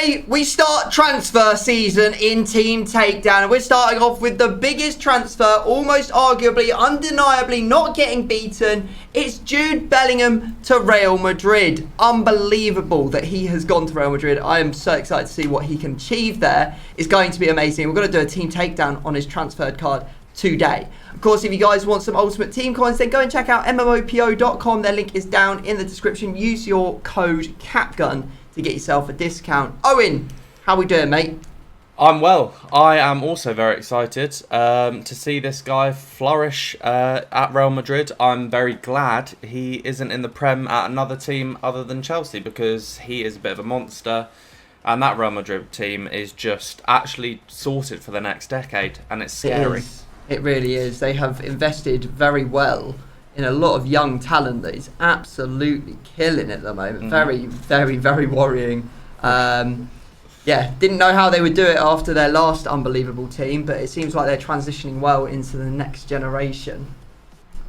Today, we start transfer season in Team Takedown. And we're starting off with the biggest transfer, almost arguably, undeniably not getting beaten. It's Jude Bellingham to Real Madrid. Unbelievable that he has gone to Real Madrid. I am so excited to see what he can achieve there. It's going to be amazing. We're going to do a Team Takedown on his transferred card today. Of course, if you guys want some ultimate team coins, then go and check out mmopo.com. Their link is down in the description. Use your code CAPGUN to get yourself a discount. Owen, how we doing, mate? I'm well. I am also very excited to see this guy flourish at Real Madrid. I'm very glad he isn't in the Prem at another team other than Chelsea, because he is a bit of a monster. And that Real Madrid team is just actually sorted for the next decade, and it's scary. It really is. They have invested very well in a lot of young talent that is absolutely killing at the moment. Very, very, very worrying. Yeah, didn't know how they would do it after their last unbelievable team, but it seems like they're transitioning well into the next generation.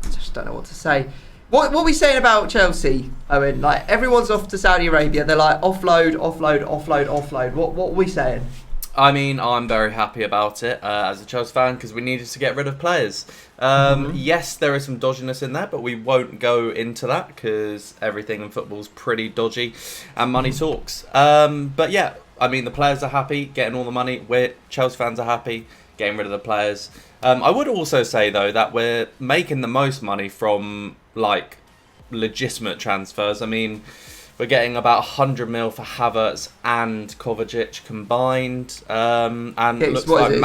I just don't know what to say. What are we saying about Chelsea, Owen? Like, everyone's off to Saudi Arabia. They're like, offload, offload, offload, offload. What are we saying? I mean, I'm very happy about it as a Chelsea fan, because we needed to get rid of players. Yes, there is some dodginess in there, but we won't go into that because everything in football is pretty dodgy and money talks. But yeah, I mean, the players are happy getting all the money. Chelsea fans are happy getting rid of the players. I would also say, though, that we're making the most money from, like, legitimate transfers. I mean, we're getting about 100 mil for Havertz and Kovacic combined. And it looks like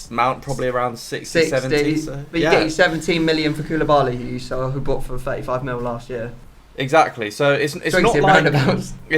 Mount probably around 60 70. So, but you're getting 17 million for Koulibaly, who bought for 35 mil last year. Exactly. So it's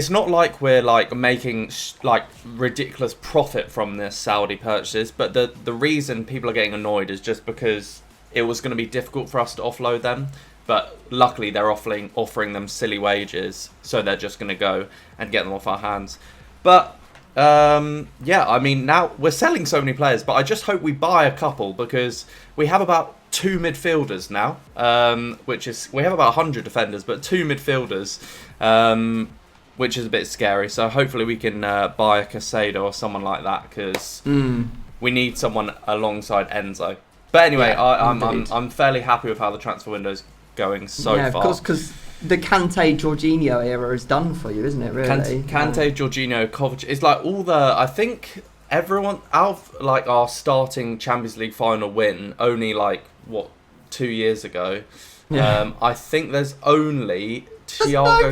not like we're like making like ridiculous profit from this Saudi purchases, but the reason people are getting annoyed is just because it was going to be difficult for us to offload them. But luckily, they're offering them silly wages, so they're just going to go and get them off our hands. But, yeah, I mean, now we're selling so many players, but I just hope we buy a couple, because we have about 2 midfielders now, we have about 100 defenders, but 2 midfielders, which is a bit scary. So hopefully we can buy a Casado or someone like that, because we need someone alongside Enzo. But anyway, yeah, I'm fairly happy with how the transfer window's going so far. Yeah, of course, because the Kante Jorginho era is done for you, isn't it? Really, Kante, Jorginho, Kovacic. It's like all the. I think everyone out of like our starting Champions League final win only 2 years ago. Yeah. I think there's only Thiago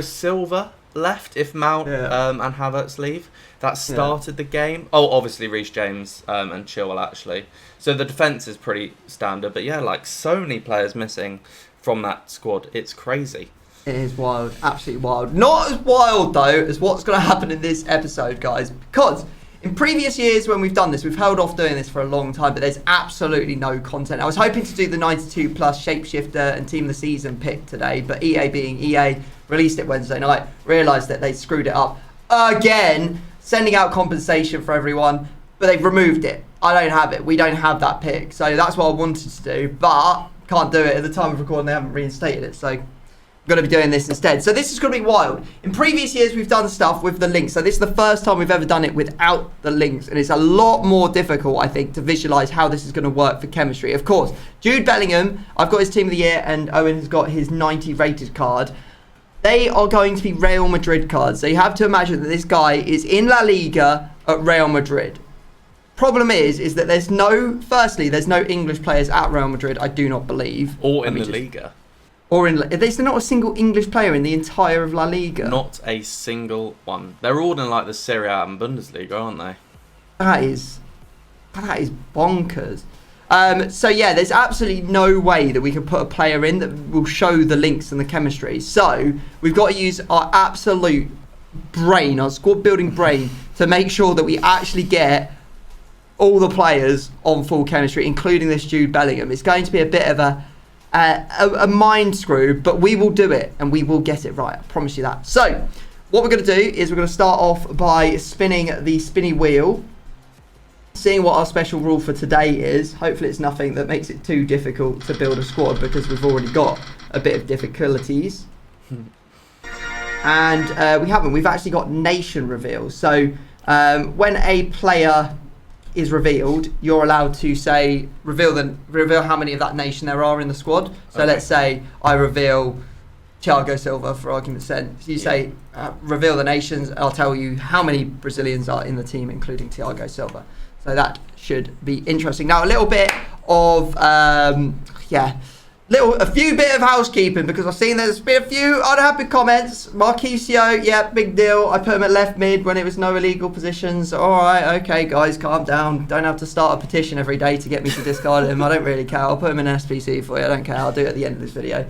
Silva left if Mount and Havertz leave. That started the game. Oh, obviously Reece James and Chilwell, actually. So the defence is pretty standard. But yeah, like, so many players missing from that squad. It's crazy. It is wild. Absolutely wild. Not as wild, though, as what's going to happen in this episode, guys. Because in previous years when we've done this, we've held off doing this for a long time, but there's absolutely no content. I was hoping to do the 92 plus Shapeshifter and Team of the Season pick today, but EA being EA released it Wednesday night, realised that they screwed it up again, sending out compensation for everyone, but they've removed it. I don't have it. We don't have that pick. So that's what I wanted to do, but can't do it at the time of recording. They haven't reinstated it. So I'm going to be doing this instead. So this is going to be wild. In previous years, we've done stuff with the links. So this is the first time we've ever done it without the links. And it's a lot more difficult, I think, to visualise how this is going to work for chemistry. Of course, Jude Bellingham, I've got his Team of the Year, and Owen has got his 90 rated card. They are going to be Real Madrid cards. So you have to imagine that this guy is in La Liga at Real Madrid. Problem is that there's no English players at Real Madrid, I do not believe. Or in the Liga. There's not a single English player in the entire of La Liga. Not a single one. They're all in like the Serie A and Bundesliga, aren't they? That is bonkers. So yeah, there's absolutely no way that we can put a player in that will show the links and the chemistry. So we've got to use our absolute brain, our squad building brain, to make sure that we actually get all the players on full chemistry, including this Jude Bellingham. It's going to be a bit of a mind screw, but we will do it and we will get it right. I promise you that. So what we're going to do is we're going to start off by spinning the spinny wheel, seeing what our special rule for today is. Hopefully it's nothing that makes it too difficult to build a squad, because we've already got a bit of difficulties. and we haven't. We've actually got nation reveals. So when a player is revealed, you're allowed to say reveal how many of that nation there are in the squad. So let's say I reveal Thiago Silva, for argument's sake. So you say reveal the nations. I'll tell you how many Brazilians are in the team, including Thiago Silva. So that should be interesting. Now a little bit of a few bit of housekeeping, because I've seen there's been a few unhappy comments. Marquisio, yeah, big deal. I put him at left mid when it was no illegal positions. All right, okay, guys, calm down. Don't have to start a petition every day to get me to discard him. I don't really care. I'll put him in SPC for you. I don't care. I'll do it at the end of this video.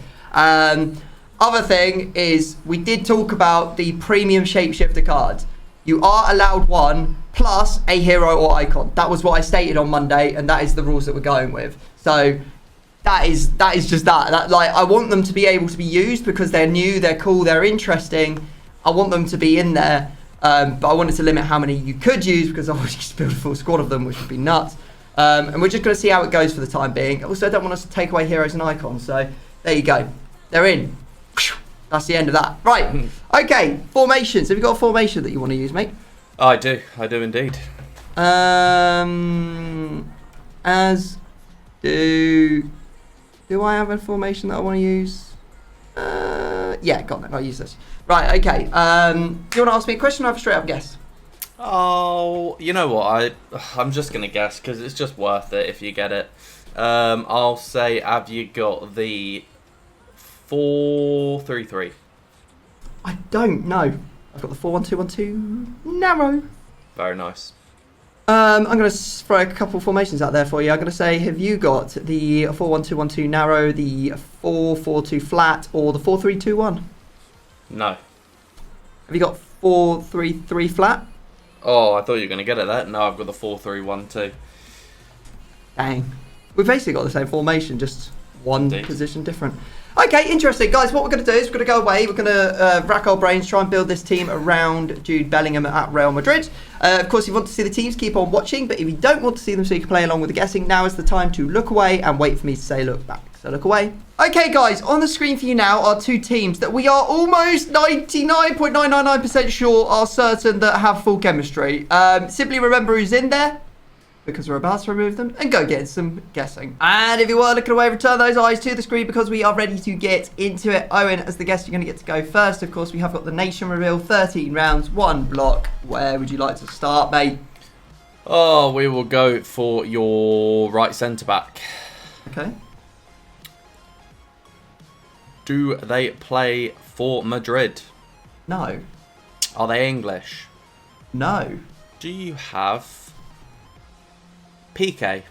Other thing is, we did talk about the premium shapeshifter cards. You are allowed one plus a hero or icon. That was what I stated on Monday, and that is the rules that we're going with. So that is just that. Like, I want them to be able to be used because they're new, they're cool, they're interesting. I want them to be in there, but I wanted to limit how many you could use because I would just build a full squad of them, which would be nuts. And we're just going to see how it goes for the time being. Also, I don't want us to take away heroes and icons, so there you go. They're in. That's the end of that. Right. Okay. Formations. Have you got a formation that you want to use, mate? I do indeed. As do I have a formation that I want to use? Yeah, got it. I'll use this. Right. Okay. Do you want to ask me a question or have a straight up guess? Oh, you know what? I'm just gonna guess because it's just worth it if you get it. I'll say, have you got the 4-3-3? I don't know. I've got the 4-1-2-1-2 narrow. Very nice. I'm going to throw a couple of formations out there for you. I'm going to say, have you got the 4-1-2-1-2 narrow, the 4-4-2 flat, or the 4-3-2-1? No. Have you got 4-3-3 flat? Oh, I thought you were going to get it there. No, I've got the 4-3-1-2. Dang. We've basically got the same formation, just one position different. Okay, interesting. Guys, what we're going to do is we're going to go away. We're going to rack our brains, try and build this team around Jude Bellingham at Real Madrid. Of course, if you want to see the teams, keep on watching. But if you don't want to see them so you can play along with the guessing, now is the time to look away and wait for me to say look back. So look away. Okay, guys, on the screen for you now are two teams that we are almost 99.999% sure are certain that have full chemistry. Simply remember who's in there, because we're about to remove them and go get some guessing. And if you are looking away, return those eyes to the screen because we are ready to get into it. Owen, as the guest, you're going to get to go first. Of course, we have got the nation reveal, 13 rounds, 1 block. Where would you like to start, mate? Oh, we will go for your right centre-back. Okay. Do they play for Madrid? No. Are they English? No. Do you have PK?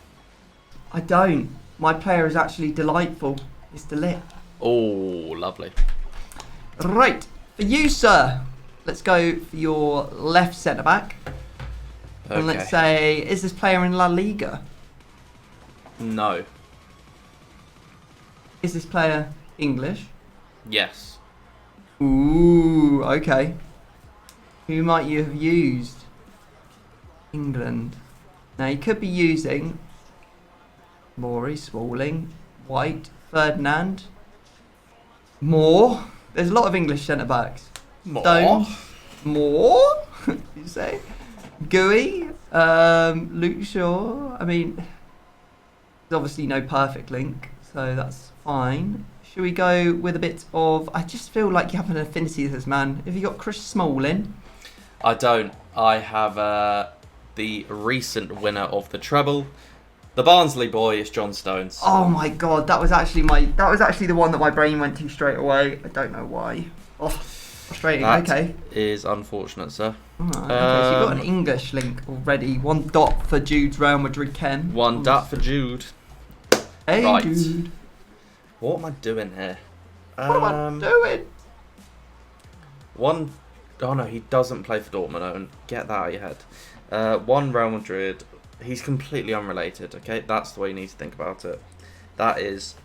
I don't. My player is actually delightful. It's delit. Oh, lovely. Right. For you, sir, let's go for your left centre-back. Okay. And let's say, is this player in La Liga? No. Is this player English? Yes. Ooh, okay. Who might you have used? England. Now, you could be using Morey, Smalling, White, Ferdinand, Moore. There's a lot of English centre-backs. Moore? Moore? You say? Gooey, Luke Shaw. I mean, there's obviously no perfect link, so that's fine. Should we go with a bit of... I just feel like you have an affinity with this man. Have you got Chris Smalling? I don't. I have the recent winner of the treble. The Barnsley boy is John Stones. Oh my god, that was actually the one that my brain went to straight away. I don't know why. Oh, frustrating. Okay. Is unfortunate, sir. Right, okay, so you've got an English link already. 1 dot for Jude's Real Madrid Ken. 1 dot for Jude. Hey, right. Jude. What am I doing here? What am I doing? Oh no, he doesn't play for Dortmund. Owen. Get that out of your head. 1 Real Madrid. He's completely unrelated, okay? That's the way you need to think about it. That is,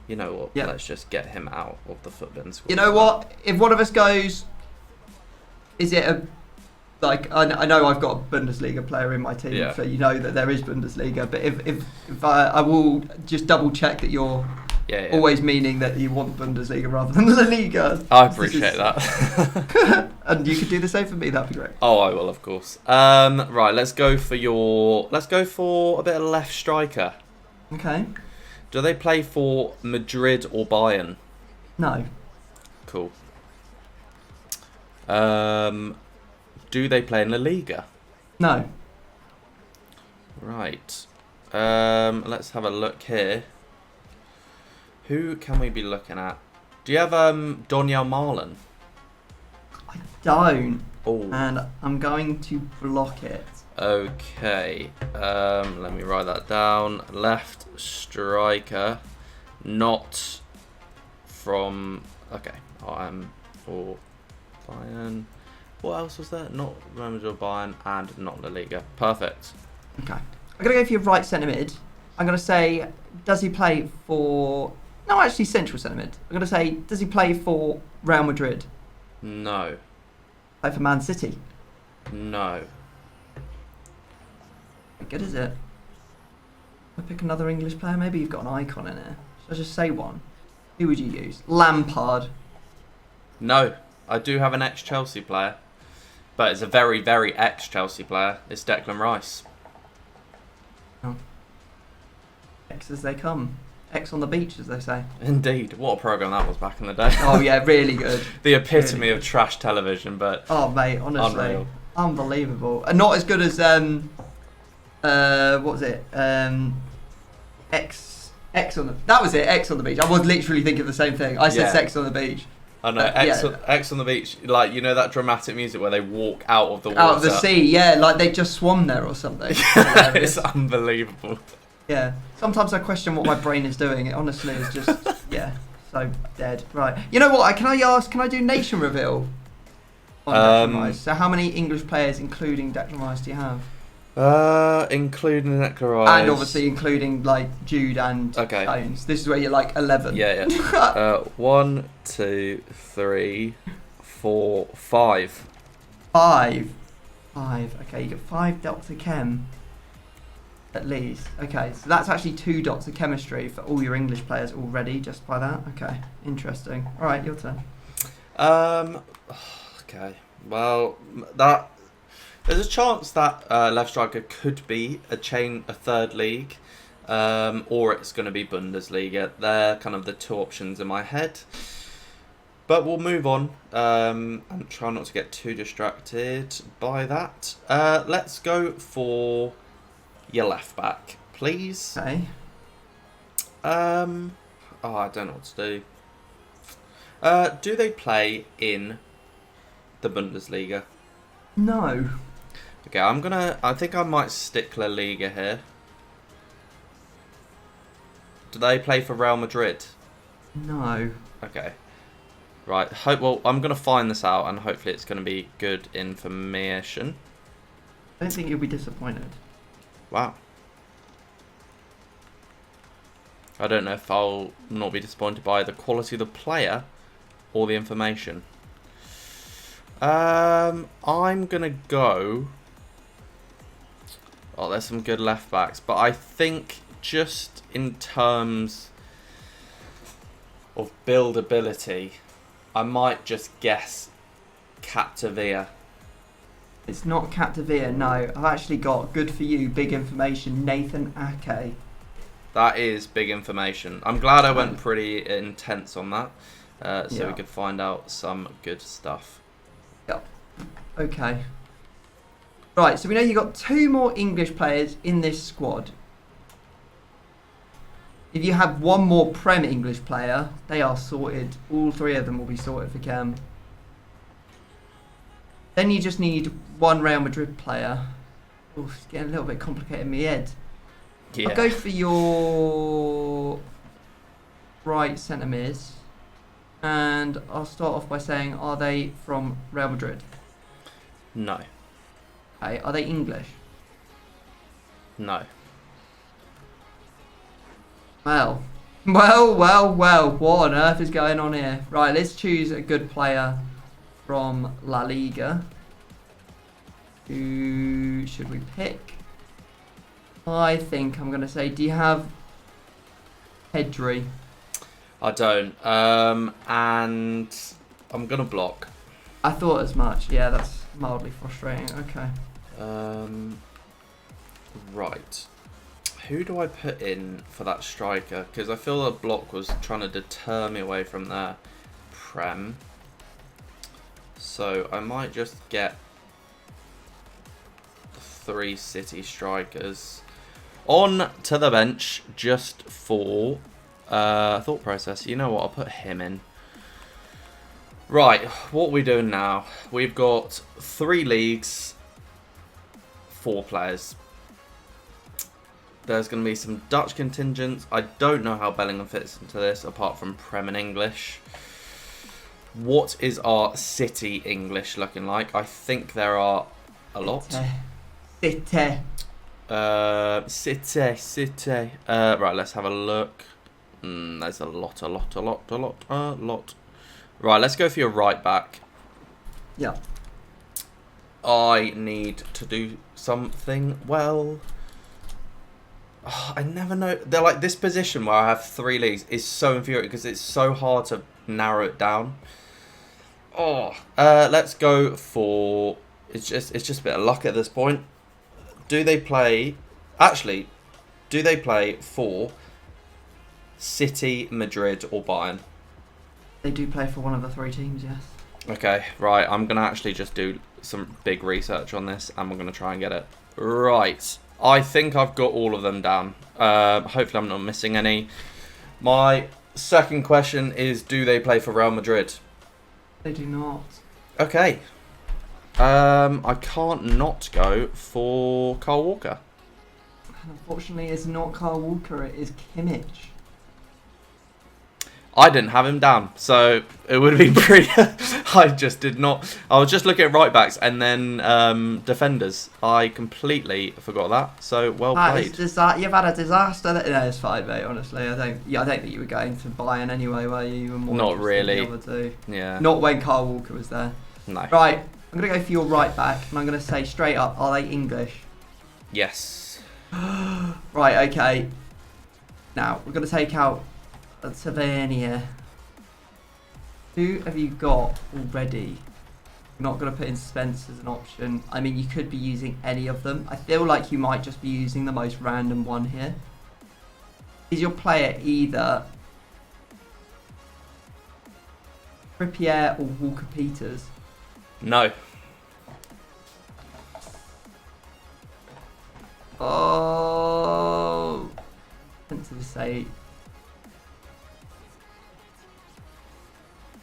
you know what, Let's just get him out of the football squad. You know what? If one of us goes, is it a... Like, I know I've got a Bundesliga player in my team, so you know that there is Bundesliga, but if I will just double check that you're Yeah. Always meaning that you want Bundesliga rather than La Liga. I appreciate that. And you could do the same for me. That'd be great. Oh, I will, of course. Right, let's go for a bit of left striker. Okay. Do they play for Madrid or Bayern? No. Cool. Do they play in La Liga? No. Right. Let's have a look here. Who can we be looking at? Do you have Donyell Marlin? I don't. Oh. And I'm going to block it. Okay. Let me write that down. Left striker, not from. Okay. I'm for Bayern. What else was there? Not Real Madrid or Bayern, and not La Liga. Perfect. Okay. I'm going to go for your right centre mid. I'm going to say, does he play for... No, actually, central centre mid. I'm going to say, does he play for Real Madrid? No. Play for Man City? No. How good is it? I pick another English player. Maybe you've got an icon in it. Should I just say one? Who would you use? Lampard. No. I do have an ex-Chelsea player. But it's a very, very ex-Chelsea player. It's Declan Rice. Oh. X as they come. X on the beach, as they say. Indeed. What a programme that was back in the day. Oh, yeah, really good. The epitome really of trash television, but... Oh, mate, honestly. Unreal. Unbelievable. And not as good as, what was it? X on the... That was it, X on the beach. I was literally thinking the same thing. I said Yeah. Sex on the beach. I know, X on the beach, like, you know that dramatic music where they walk out of the water? Out of the sea, yeah, like they just swum there or something. It's unbelievable. Yeah. Sometimes I question what my brain is doing. It honestly is just, yeah, so dead. Right. You know what? Can I do nation reveal on Declan Rice? So how many English players, including Declan Rice, do you have? Including Declan Rice. And obviously including, like, Jude and Stones. This is where you're, like, 11. Yeah. 1, 2, 3, 4, 5. 5. Okay, you get 5 Dr. Chem. At least. Okay, so that's actually 2 dots of chemistry for all your English players already, just by that. Okay, interesting. All right, your turn. Okay. Well, there's a chance that left striker could be a third league, or it's going to be Bundesliga. They're kind of the 2 options in my head. But we'll move on and try not to get too distracted by that. Let's go for your left back, please. Okay. I don't know what to do. Do they play in the Bundesliga? No. Okay, I think I might stick La Liga here. Do they play for Real Madrid? No. Okay. Right. Well, I'm going to find this out, and hopefully it's going to be good information. I don't think you'll be disappointed. Wow. I don't know if I'll not be disappointed by the quality of the player or the information. I'm going to go... Oh, there's some good left backs. But I think just in terms of buildability, I might just guess Capdevila. It's not Capdevila, no. I've actually got, good for you, big information, Nathan Ake. That is big information. I'm glad I went pretty intense on that, so we could find out some good stuff. Yep. Okay. Right, so we know you've got 2 more English players in this squad. If you have 1 more Prem English player, they are sorted. All 3 of them will be sorted for Cam. Then you just need 1 Real Madrid player. Oh, it's getting a little bit complicated in my head. Yeah. I'll go for your right centre mid. And I'll start off by saying, are they from Real Madrid? No. Okay, are they English? No. Well, what on earth is going on here? Right, let's choose a good player from La Liga. Who should we pick? I think I'm going to say, do you have Pedri? I don't. And I'm going to block. I thought as much. Yeah, that's mildly frustrating. Okay. Right. Who do I put in for that striker? Because I feel the block was trying to deter me away from their Prem. So I might just get the 3 City strikers on to the bench just for thought process. You know what? I'll put him in. Right, what are we doing now? We've got 3 leagues, 4 players. There's going to be some Dutch contingents. I don't know how Bellingham fits into this, apart from Prem and English. What is our City English looking like? I think there are a lot. City. City. Right, let's have a look. There's a lot. Right, let's go for your right back. Yeah. I need to do something well. Oh, I never know. They're like this position where I have 3 leagues is so infuriating because it's so hard to narrow it down. Oh, let's go for. It's just a bit of luck at this point. Do they play? Actually, do they play for City, Madrid, or Bayern? They do play for one of the 3 teams, yes. Okay, right. I'm going to actually just do some big research on this and we're going to try and get it. Right. I think I've got all of them down. Hopefully I'm not missing any. My second question is, do they play for Real Madrid? They do not. Okay. I can't not go for Kyle Walker. And unfortunately, it's not Kyle Walker, it is Kimmich. I didn't have him down, so it would have been pretty... I just did not... I was just looking at right-backs and then defenders. I completely forgot that, so well played. You've had a disaster. No, it's fine, mate, honestly. I don't think you were going to Bayern anyway, were you? You were more not really. In the other 2. Yeah. Not when Kyle Walker was there. No. Right, I'm going to go for your right-back, and I'm going to say straight up, are they English? Yes. Right, okay. Now, we're going to take out Tavernier. Who have you got already? You're not going to put in Spence as an option. I mean, you could be using any of them. I feel like you might just be using the most random one here. Is your player either Trippier or Walker Peters? No. Oh, tempted to say.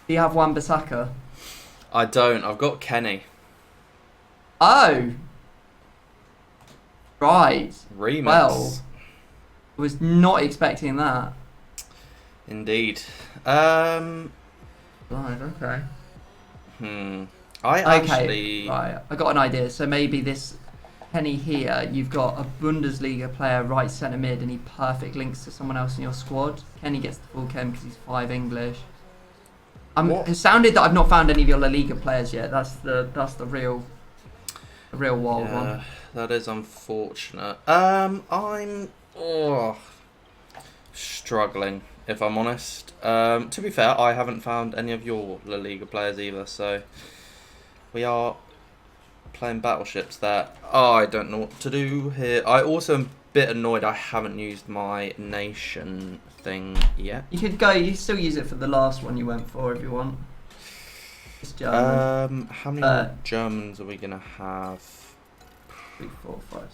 Do you have Wan-Bissaka? I don't. I've got Kenny. Oh. Right. Remix. Well, I was not expecting that. Indeed. Right, okay. I actually... Right, I got an idea. So maybe this Kenny here, you've got a Bundesliga player right centre mid and he perfect links to someone else in your squad. Kenny gets the full chem because he's 5 English. It sounded that I've not found any of your La Liga players yet. That's the real wild one. That is unfortunate. I'm struggling, if I'm honest. To be fair, I haven't found any of your La Liga players either, so we are playing battleships there. Oh, I don't know what to do here. I also am a bit annoyed I haven't used my nation thing yet. You could go. You still use it for the last one you went for if you want. It's German. How many more Germans are we gonna have? 3, 4, 5, 6.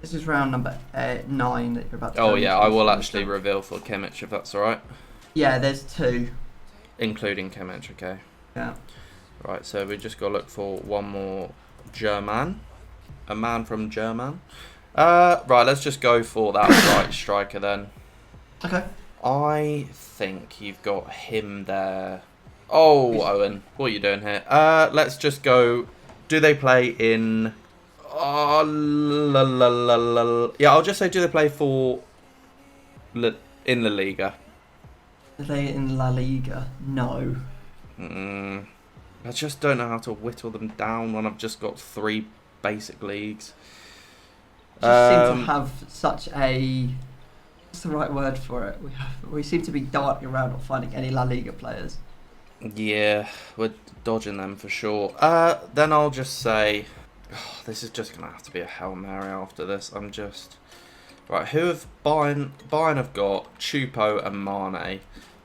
This is round number 9 that you're about to. Oh yeah, I will actually reveal for Kimmich if that's alright. Yeah, there's 2. Including Kimmich, okay. Yeah. Right, so we just gotta look for one more German. A man from German. Right, let's just go for that right striker then. Okay. I think you've got him there. Oh, Owen, what are you doing here? Let's just go. Do they play in? Yeah, I'll just say, do they play for in La Liga? Are they in La Liga? No. I just don't know how to whittle them down when I've just got 3 basic leagues. Just seem to have such a What's the right word for it? We seem to be darting around not finding any La Liga players. Yeah, we're dodging them for sure. Then I'll just say, this is just gonna have to be a Hail Mary after this. Right. Who have Bayern have got Chupo and Mane.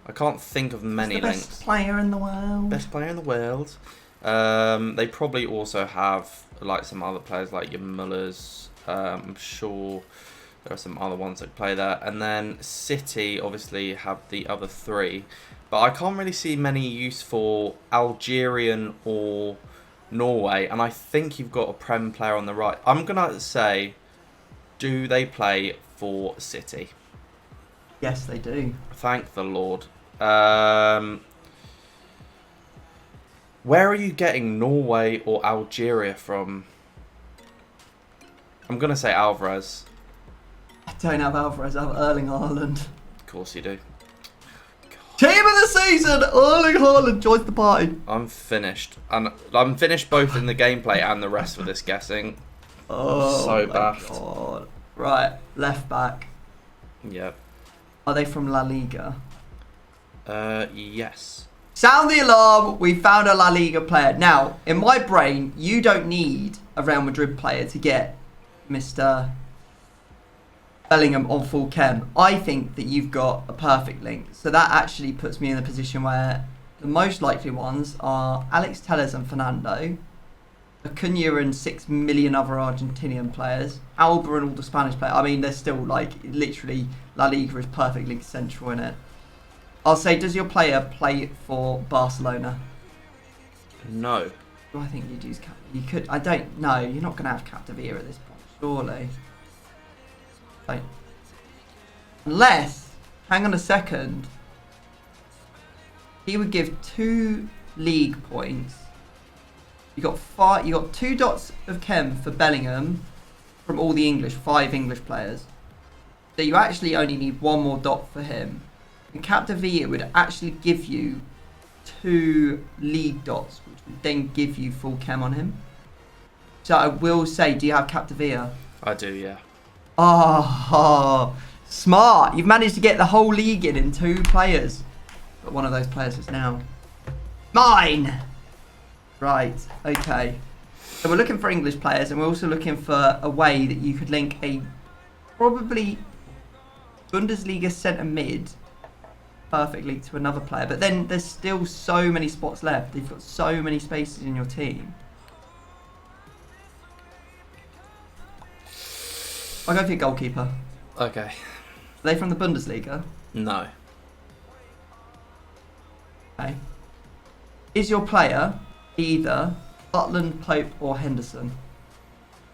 I can't think of many links. Best player in the world. Best player in the world. They probably also have like some other players like your Mullers. I'm sure there are some other ones that play there. And then City obviously have the other three. But I can't really see many use for Algerian or Norway. And I think you've got a Prem player on the right. I'm going to say, do they play for City? Yes, they do. Thank the Lord. Where are you getting Norway or Algeria from? I'm going to say Alvarez. I don't have Alvarez, I have Erling Haaland. Of course you do. Team of the season! Erling Haaland joins the party. I'm finished. And I'm finished both in the gameplay and the rest of this guessing. Oh, so my bad. God. Right, left back. Yep. Are they from La Liga? Yes. Sound the alarm, we found a La Liga player. Now, in my brain, you don't need a Real Madrid player to get Mr. Bellingham on full chem. I think that you've got a perfect link. So that actually puts me in a position where the most likely ones are Alex Telles and Fernando, Acuna and 6 million other Argentinian players, Alba and all the Spanish players. I mean, they're still like, literally, La Liga is perfectly central in it. I'll say, does your player play for Barcelona? No. Do I think you'd use you could. I don't know. You're not going to have Capdevila at this point, surely. Like, unless, hang on a second, he would give 2 league points. You got 2 dots of chem for Bellingham from all the English, 5 English players. So you actually only need 1 more dot for him. And Capdevila would actually give you 2 league dots, which would then give you full chem on him. So I will say, do you have Capdevila? I do, yeah. Oh, smart. You've managed to get the whole league in 2 players. But one of those players is now mine. Right, okay. So we're looking for English players, and we're also looking for a way that you could link a probably Bundesliga centre mid perfectly to another player. But then there's still so many spots left. You've got so many spaces in your team. I'll go for your goalkeeper. Okay. Are they from the Bundesliga? No. Okay. Is your player either Butland, Pope or Henderson?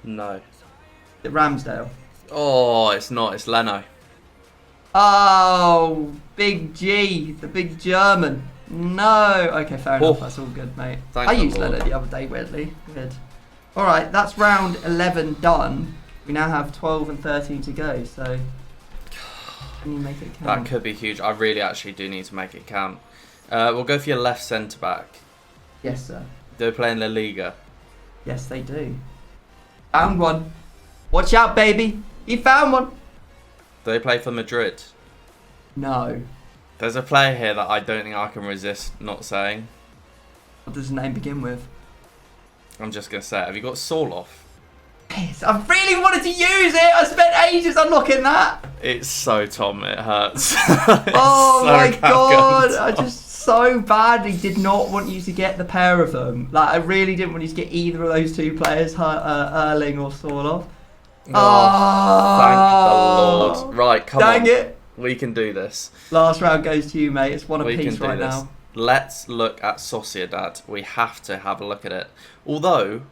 No. Is it Ramsdale? Oh, it's not. It's Leno. Oh, big G, the big German. No. Okay, fair enough. That's all good, mate. I used Leno the other day, weirdly. Weird. All right, that's round 11 done. We now have 12 and 13 to go, so can you make it count? That could be huge. I really actually do need to make it count. We'll go for your left centre-back. Yes, sir. Do they play in La Liga? Yes, they do. Found one. Watch out, baby. He found one. Do they play for Madrid? No. There's a player here that I don't think I can resist not saying. What does his name begin with? I'm just going to say it. Have you got Sorloth? Yes, I really wanted to use it. I spent ages unlocking that. It's so Tom, it hurts. Oh my god, I just so badly did not want you to get the pair of them. Like, I really didn't want you to get either of those 2 players, Erling or Sorloth. Oh, thank the Lord. Right, come on. Dang it. We can do this. Last round goes to you, mate. It's one apiece right now. Let's look at Sociedad. We have to have a look at it. Although,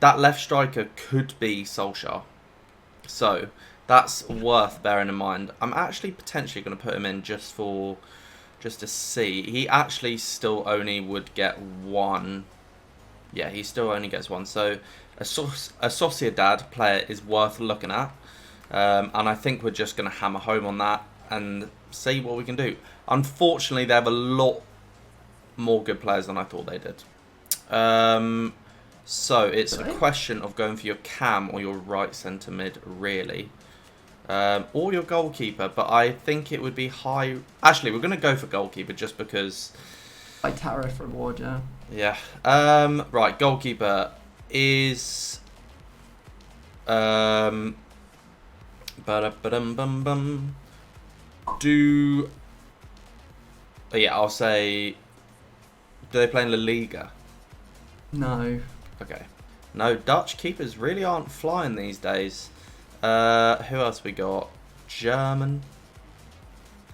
that left striker could be Solskjaer. So, that's worth bearing in mind. I'm actually potentially going to put him in just to see. He actually still only would get 1. Yeah, he still only gets 1. So, a Sociedad player is worth looking at. And I think we're just going to hammer home on that and see what we can do. Unfortunately, they have a lot more good players than I thought they did. So it's a question of going for your cam or your right centre mid, really. Or your goalkeeper, but I think it would be high. Actually, we're going to go for goalkeeper just because. By tariff reward, yeah. Yeah. Right, goalkeeper is. Ba-da-ba-dum-bum-bum. Yeah, I'll say. Do they play in La Liga? No. Okay. No, Dutch keepers really aren't flying these days. Who else we got? German.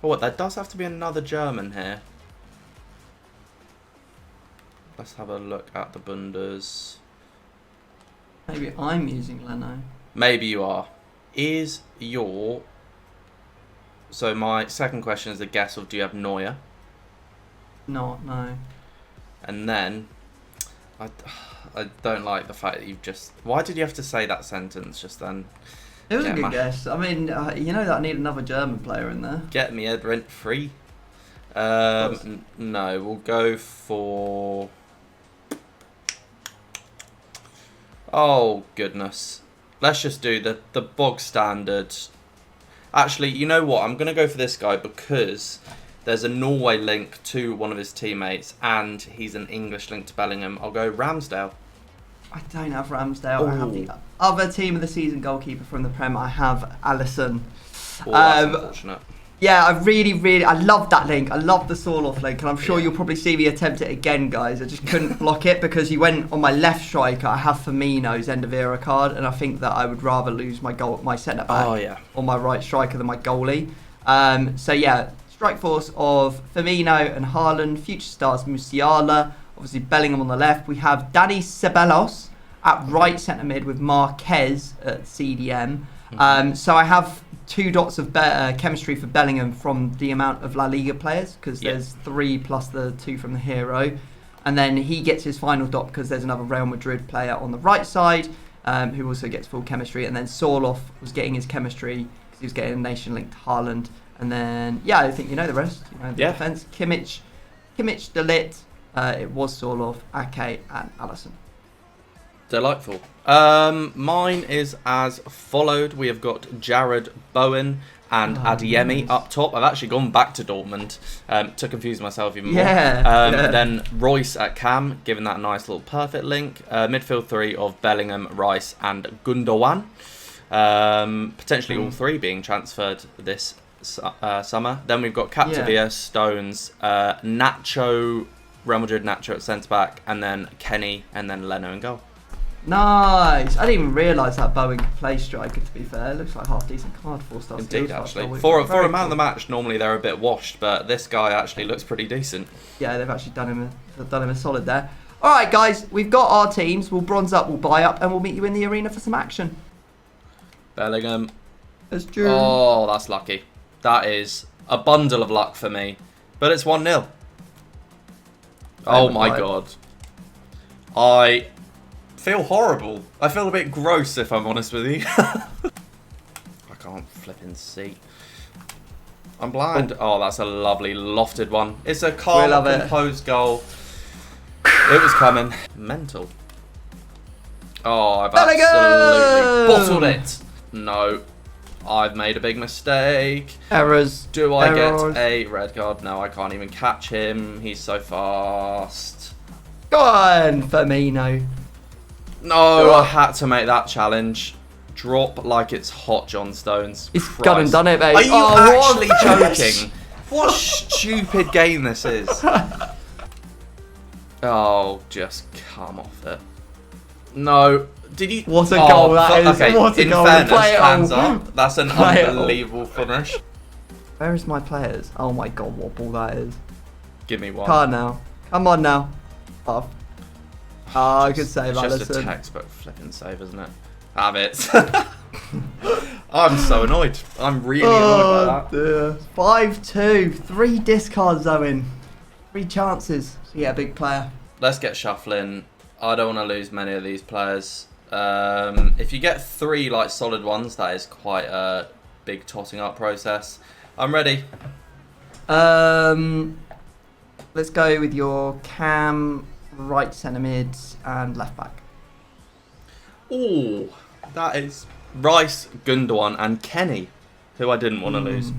Oh, what? There does have to be another German here. Let's have a look at the Bundes. Maybe I'm using Leno. Maybe you are. Is your... So my second question is a guess of, do you have Neuer? Not, no. And then... I don't like the fact that you've just... Why did you have to say that sentence just then? It was a good guess. I mean, you know that I need another German player in there. Get me Ed rent free. No, we'll go for... Oh, goodness. Let's just do the bog standard. Actually, you know what? I'm going to go for this guy because there's a Norway link to one of his teammates and he's an English link to Bellingham. I'll go Ramsdale. I don't have Ramsdale. Ooh. I have the other team of the season goalkeeper from the Prem. I have Alisson. Oh, that's unfortunate. Yeah, I love that link. I love the Sorloth link, and I'm sure you'll probably see me attempt it again, guys. I just couldn't block it because he went on my left striker. I have Firmino's end of era card, and I think that I would rather lose my centre back on my right striker than my goalie. So yeah, strike force of Firmino and Haaland, future stars Musiala, obviously Bellingham on the left. We have Dani Ceballos at right centre mid with Marquez at CDM. So I have 2 dots of chemistry for Bellingham from the amount of La Liga players, because there's 3 plus the 2 from the hero. And then he gets his final dot because there's another Real Madrid player on the right side who also gets full chemistry. And then Sorloth was getting his chemistry because he was getting a nation linked Haaland. And then, yeah, I think you know the rest. You know the defence. Kimmich, De Ligt, it was Sorloth, Ake and Alisson. Delightful. Mine is as followed. We have got Jared Bowen and Adeyemi up top. I've actually gone back to Dortmund to confuse myself even more. Then Royce at Cam, giving that a nice little perfect link. Midfield 3 of Bellingham, Rice and Gundogan. Potentially all 3 being transferred this summer. Then we've got Capdevila, Stones, Nacho, Real Madrid Nacho at centre-back, and then Kenny, and then Leno in goal. Nice. I didn't even realise that Bowen could play striker, to be fair. It looks like half decent card, 4 stars. Indeed, actually. For a man of the match, normally they're a bit washed, but this guy actually looks pretty decent. Yeah, they've actually done him a solid there. Alright guys, we've got our teams. We'll bronze up, we'll buy up, and we'll meet you in the arena for some action. Bellingham. That's true. Oh, that's lucky. That is a bundle of luck for me. But it's 1-0. Oh my god. I feel horrible. I feel a bit gross, if I'm honest with you. I can't flipping see. I'm blind. Oh, that's a lovely lofted one. It's a calm, composed goal. It was coming. Mental. Oh, I've absolutely bottled it. No. I've made a big mistake. Errors. Do I get a red card? No, I can't even catch him. He's so fast. Go on, Firmino. No, I had to make that challenge. Drop like it's hot, John Stones. He's gone and done it, mate. Are you actually joking? What a stupid game this is. Oh, just come off it. No. Did you? What a goal that is. Okay, what a in goal. fairness, hands up. That's an unbelievable finish. Where is my players? Oh my god, what ball that is. Give me one. Card now. Come on now. Off. Oh, good save, Alisson. It's just a textbook flipping save, isn't it? Have it. I'm so annoyed. I'm really annoyed by that. Dear. 5-2. 3 discards, Owen. 3 chances. So yeah, big player. Let's get shuffling. I don't want to lose many of these players. If you get 3 like solid ones, that is quite a big totting up process. I'm ready. Let's go with your Cam, right centre mid, and left back. Ooh, that is Rice, Gundogan, and Kenny. who I didn't want to lose.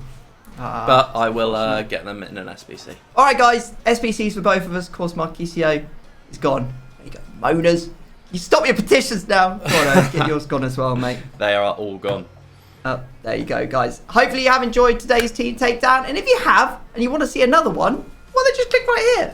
But I will get them in an SBC. All right, guys. SBCs for both of us. Of course, Marquisio is gone. There you go. Monas. You stop your petitions now. Go on, get yours gone as well, mate. They are all gone. There you go, guys. Hopefully you have enjoyed today's Team Takedown. And if you have, and you want to see another one, well, then just click right here.